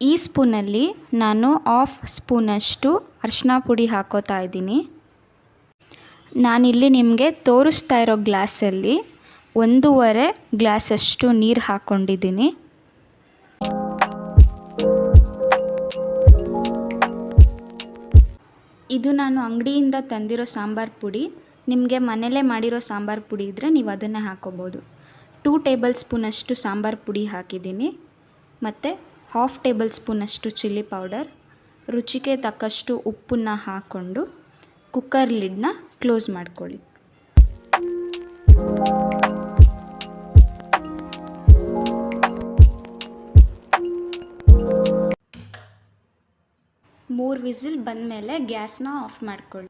ಈ ಸ್ಪೂನಲ್ಲಿ ನಾನು 1/2 ಸ್ಪೂನಷ್ಟು ಅರಿಶಿನ ಪುಡಿ ಹಾಕೋತಾ ಇದ್ದೀನಿ. ನಾನಿಲ್ಲಿ ನಿಮಗೆ ತೋರಿಸ್ತಾ ಇರೋ ಗ್ಲಾಸಲ್ಲಿ 1.5 ಗ್ಲಾಸಷ್ಟು ನೀರು ಹಾಕ್ಕೊಂಡಿದ್ದೀನಿ. ಇದು ನಾನು ಅಂಗಡಿಯಿಂದ ತಂದಿರೋ ಸಾಂಬಾರು ಪುಡಿ. ನಿಮಗೆ ಮನೇಲೇ ಮಾಡಿರೋ ಸಾಂಬಾರು ಪುಡಿ ಇದ್ದರೆ ನೀವು ಅದನ್ನೇ ಹಾಕ್ಕೋಬೋದು. 2 ಟೇಬಲ್ ಸ್ಪೂನಷ್ಟು ಸಾಂಬಾರು ಪುಡಿ ಹಾಕಿದ್ದೀನಿ. ಮತ್ತು 1/2 ಟೇಬಲ್ ಸ್ಪೂನಷ್ಟು ಚಿಲ್ಲಿ ಪೌಡರ್, ರುಚಿಗೆ ತಕ್ಕಷ್ಟು ಉಪ್ಪನ್ನು ಹಾಕ್ಕೊಂಡು ಕುಕ್ಕರ್ ಲಿಡ್ನ ಕ್ಲೋಸ್ ಮಾಡ್ಕೊಳ್ಳಿ. ಮೂರು ವಿಸಿಲ್ ಬಂದಮೇಲೆ ಗ್ಯಾಸ್ನ ಆಫ್ ಮಾಡ್ಕೊಳ್ಳಿ.